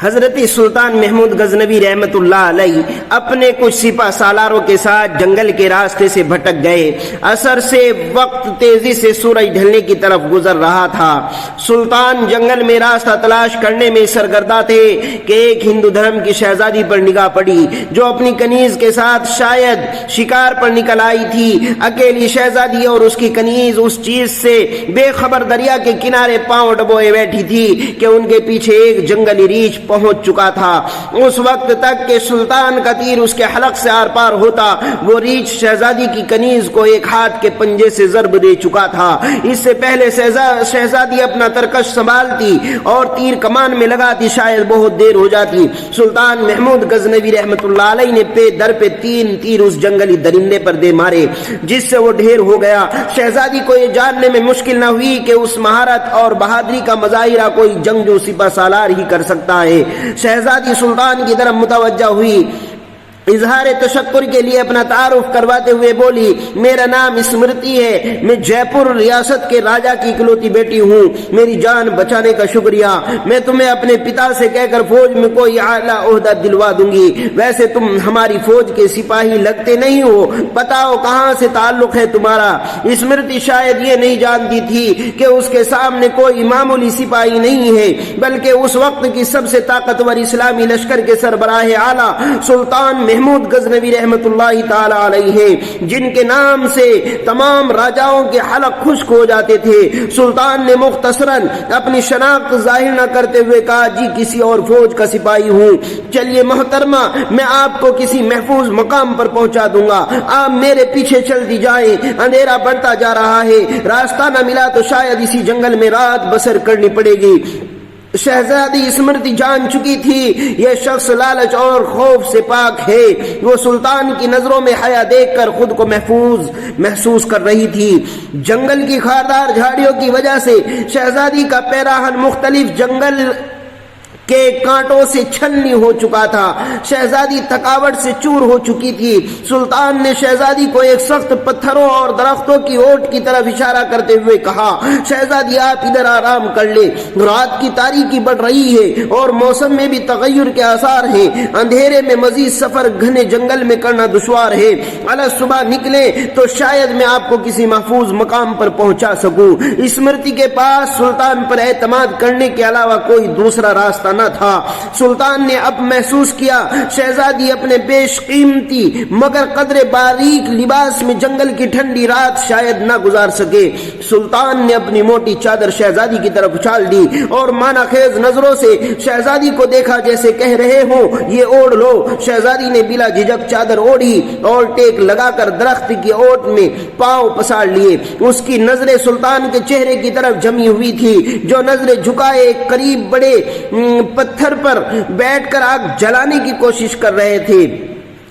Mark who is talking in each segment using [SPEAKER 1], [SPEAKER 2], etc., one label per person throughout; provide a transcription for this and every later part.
[SPEAKER 1] حضرت سلطان محمود غزنوی رحمت اللہ علیہ اپنے کچھ سپہ سالاروں کے ساتھ جنگل کے راستے سے بھٹک گئے۔ عصر سے وقت تیزی سے سورج ڈھلنے کی طرف گزر رہا تھا۔ سلطان جنگل میں راستہ تلاش کرنے میں سرگرداں تھے کہ ایک ہندو دھرم کی شہزادی پر نگاہ پڑی جو اپنی کنیز کے ساتھ شاید شکار پر نکل آئی تھی۔ اکیلی شہزادی اور اس کی کنیز اس چیز سے بے خبر دریا کے کنارے پاؤں ڈبوئے بیٹھی تھی کہ ان کے پیچھے ایک جنگلی ریچھ پہنچ چکا تھا۔ اس وقت تک کہ سلطان کا تیر اس کے حلق سے آر پار ہوتا، وہ ریچھ شہزادی کی کنیز کو ایک ہاتھ کے پنجے سے ضرب دے چکا تھا۔ اس سے پہلے شہزادی اپنا ترکش سنبھالتی اور تیر کمان میں لگاتی شاید بہت دیر ہو جاتی۔ سلطان محمود غزنوی رحمت اللہ علیہ نے پے در پہ 3 تیر اس جنگلی درندے پر دے مارے جس سے وہ ڈھیر ہو گیا۔ شہزادی کو یہ جاننے میں مشکل نہ ہوئی کہ اس مہارت اور بہادری کا مظاہرہ کوئی جنگجو سپہ سالار ہی کر سکتا ہے۔ شہزادی سلطان کی طرف متوجہ ہوئی، اظہار تشکر کے لیے اپنا تعارف کرواتے ہوئے بولی، میرا نام اسمرتی ہے، میں جے پور ریاست کے راجا کی اکلوتی بیٹی ہوں، میری جان بچانے کا شکریہ۔ میں تمہیں اپنے پتا سے کہہ کر فوج میں کوئی اعلیٰ عہدہ دلوا دوں گی۔ ویسے تم ہماری فوج کے سپاہی لگتے نہیں ہو، بتاؤ کہاں سے تعلق ہے تمہارا؟ اسمرتی شاید یہ نہیں جانتی تھی کہ اس کے سامنے کوئی معمولی سپاہی نہیں ہے بلکہ اس وقت کی سب سے طاقتور اسلامی لشکر کے سربراہ اعلیٰ سلطان محمود غزنوی رحمت اللہ تعالی علیہ ہے، جن کے نام سے تمام راجاؤں کے حلق خشک ہو جاتے تھے۔ سلطان نے مختصراً اپنی شناخت ظاہر نہ کرتے ہوئے کہا، جی کسی اور فوج کا سپاہی ہوں۔ چلیے محترمہ، میں آپ کو کسی محفوظ مقام پر پہنچا دوں گا، آپ میرے پیچھے چلتی جائیں، اندھیرا بڑھتا جا رہا ہے، راستہ نہ ملا تو شاید اسی جنگل میں رات بسر کرنی پڑے گی۔ شہزادی اسمرتی جان چکی تھی یہ شخص لالچ اور خوف سے پاک ہے۔ وہ سلطان کی نظروں میں حیا دیکھ کر خود کو محفوظ محسوس کر رہی تھی۔ جنگل کی خاردار جھاڑیوں کی وجہ سے شہزادی کا پیراہن مختلف جنگل کے کانٹوں سے چھلنی ہو چکا تھا۔ شہزادی تھکاوٹ سے چور ہو چکی تھی۔ سلطان نے شہزادی کو ایک سخت پتھروں اور درختوں کی اوٹ کی طرف اشارہ کرتے ہوئے کہا، شہزادی آپ ادھر آرام کر لیں، رات کی تاریکی بڑھ رہی ہے اور موسم میں بھی تغیر کے آثار ہیں، اندھیرے میں مزید سفر گھنے جنگل میں کرنا دشوار ہے، اگر صبح نکلیں تو شاید میں آپ کو کسی محفوظ مقام پر پہنچا سکوں۔ اسمرتی کے پاس سلطان پر اعتماد کرنے کے علاوہ کوئی دوسرا راستہ نہ تھا۔ سلطان نے اب محسوس کیا شہزادی اپنے بیش قیمتی مگر قدر باریک لباس میں جنگل کی ٹھنڈی رات شاید نہ گزار سکے۔ سلطان نے اپنی موٹی چادر شہزادی کی طرف اچھال دی اور مانا خیز نظروں سے شہزادی کو دیکھا جیسے کہہ رہے ہوں یہ اوڑھ لو۔ شہزادی نے بلا جھجک چادر اوڑھی اور ٹیک لگا کر درخت کی اوٹ میں پاؤں پسار لیے۔ اس کی نظریں سلطان کے چہرے کی طرف جمی ہوئی تھی جو نظریں جھکائے قریب بڑے پتھر پر بیٹھ کر آگ جلانے کی کوشش کر رہے تھے۔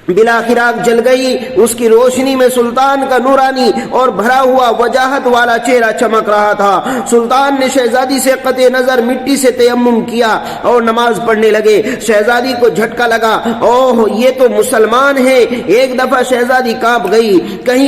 [SPEAKER 1] بلاخر آگ جل گئی، اس کی روشنی میں سلطان کا نورانی اور بھرا ہوا وجاہت والا چہرہ چمک رہا تھا۔ سلطان نے شہزادی سے قطع نظر مٹی سے تیمم کیا اور نماز پڑھنے لگے۔ شہزادی کو جھٹکا لگا، اوہ یہ تو مسلمان ہیں۔ ایک دفعہ شہزادی کانپ گئی، کہیں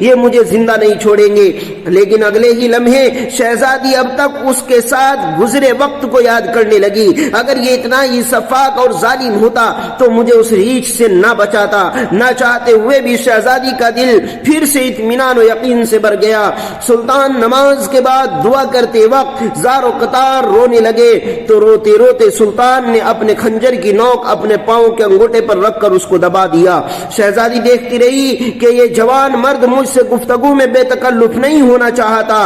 [SPEAKER 1] یہ مجھے زندہ نہیں چھوڑیں گے۔ لیکن اگلے ہی لمحے شہزادی اب تک اس کے ساتھ گزرے وقت کو یاد کرنے لگی، اگر یہ اتنا ہی شفاق اور ظالم ہوتا تو مجھے اس ریچھ سے نہ بچاتا۔ نہ چاہتے ہوئے بھی شہزادی کا دل پھر سے اطمینان و یقین سے بھر گیا۔ سلطان نماز کے بعد دعا کرتے وقت زار و قطار رونے لگے تو روتے روتے سلطان نے اپنے خنجر کی نوک اپنے پاؤں کے انگوٹے پر رکھ کر اس کو دبا دیا۔ شہزادی دیکھتی رہی کہ یہ جوان مرد مجھ سے گفتگو میں بے تکلف نہیں ہونا چاہتا۔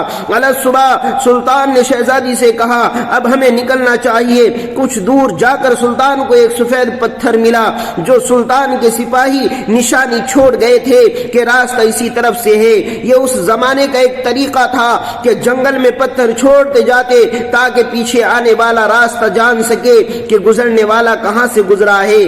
[SPEAKER 1] صبح سلطان نے شہزادی سے کہا، اب ہمیں نکلنا چاہیے۔ کچھ دور جا کر سلطان کو ایک سفید پتھر ملا جو سلطان کے سپاہی نشانی چھوڑ گئے تھے کہ راستہ اسی طرف سے ہے۔ یہ اس زمانے کا ایک طریقہ تھا کہ جنگل میں پتھر چھوڑتے جاتے تاکہ پیچھے آنے والا راستہ جان سکے کہ گزرنے والا کہاں سے گزرا ہے۔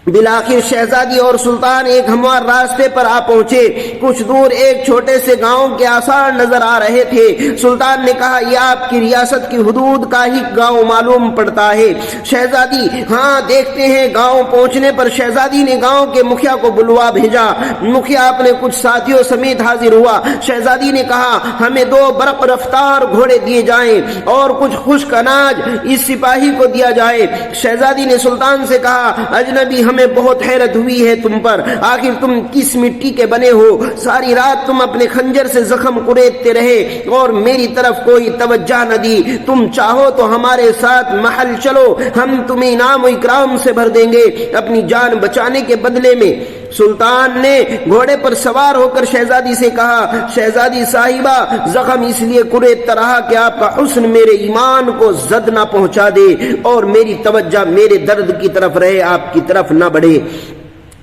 [SPEAKER 1] بالآخر شہزادی اور سلطان ایک ہموار راستے پر آ پہنچے۔ کچھ دور ایک چھوٹے سے گاؤں کے آثار نظر آ رہے تھے۔ سلطان نے کہا یہ آپ کی ریاست کی حدود کا ہی گاؤں معلوم پڑتا ہے۔ شہزادی ہاں دیکھتے ہیں۔ گاؤں پہنچنے پر شہزادی نے گاؤں کے مکھیا کو بلوا بھیجا۔ مکھیا اپنے کچھ ساتھیوں سمیت حاضر ہوا۔ شہزادی نے کہا ہمیں 2 برق رفتار گھوڑے دیے جائیں اور کچھ خشک اناج اس سپاہی کو دیا جائے۔ شہزادی نے سلطان سے کہا اجنبی ہمیں بہت حیرت ہوئی ہے تم پر، آخر تم کس مٹی کے بنے ہو؟ ساری رات تم اپنے خنجر سے زخم کریدتے رہے اور میری طرف کوئی توجہ نہ دی۔ تم چاہو تو ہمارے ساتھ محل چلو، ہم تمہیں انعام و اکرام سے بھر دیں گے اپنی جان بچانے کے بدلے میں۔ سلطان نے گھوڑے پر سوار ہو کر شہزادی سے کہا شہزادی صاحبہ زخم اس لیے کریدتا رہا کہ آپ کا حسن میرے ایمان کو زد نہ پہنچا دے اور میری توجہ میرے درد کی طرف رہے، آپ کی طرف نہ بڑھے۔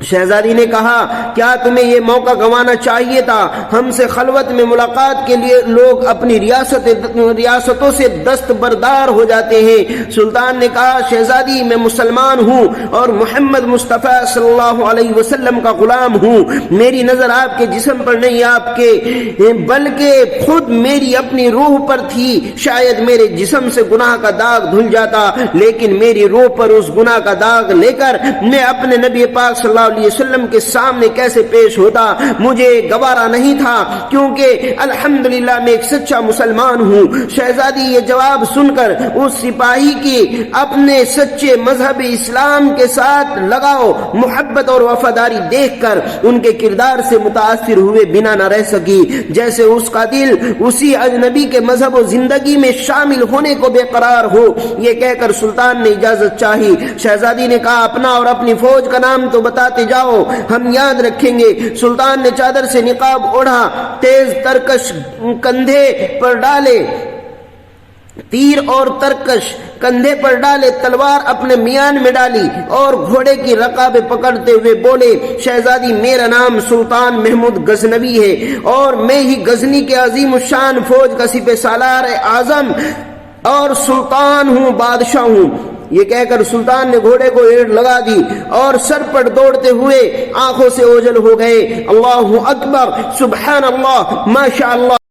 [SPEAKER 1] شہزادی نے کہا کیا تمہیں یہ موقع گنوانا چاہیے تھا؟ ہم سے خلوت میں ملاقات کے لیے لوگ اپنی ریاستوں سے دستبردار ہو جاتے ہیں۔ سلطان نے کہا شہزادی میں مسلمان ہوں اور محمد مصطفیٰ صلی اللہ علیہ وسلم کا غلام ہوں۔ میری نظر آپ کے جسم پر نہیں آپ کے بلکہ خود میری اپنی روح پر تھی۔ شاید میرے جسم سے گناہ کا داغ دھل جاتا لیکن میری روح پر اس گناہ کا داغ لے کر میں اپنے نبی پاک صلی اللہ علیہ وسلم کے سامنے کیسے پیش ہوتا؟ مجھے گوارا نہیں تھا کیونکہ الحمدللہ میں ایک سچا مسلمان ہوں۔ شہزادی یہ جواب سن کر اس سپاہی کی اپنے سچے مذہب اسلام کے ساتھ لگاؤ محبت اور وفاداری دیکھ کر ان کے کردار سے متاثر ہوئے بنا نہ رہ سکی، جیسے اس کا دل اسی اجنبی کے مذہب و زندگی میں شامل ہونے کو بے قرار ہو۔ یہ کہہ کر سلطان نے اجازت چاہی۔ شہزادی نے کہا اپنا اور اپنی فوج کا نام تو بتاتے جاؤ، ہم یاد رکھیں گے۔ سلطان نے چادر سے نقاب اوڑھا، تیز ترکش کندھے پر ڈالے، تیر اور ترکش کندھے پر ڈالے، تلوار اپنے میان میں ڈالی اور گھوڑے کی رکابیں پکڑتے ہوئے بولے شہزادی میرا نام سلطان محمود غزنوی ہے اور میں ہی غزنی کے عظیم الشان فوج کا سپہ سالار اعظم اور سلطان ہوں، بادشاہ ہوں۔ یہ کہہ کر سلطان نے گھوڑے کو ایڑ لگا دی اور سر پر دوڑتے ہوئے آنکھوں سے اوجھل ہو گئے۔ اللہ اکبر، سبحان اللہ، ماشاء اللہ۔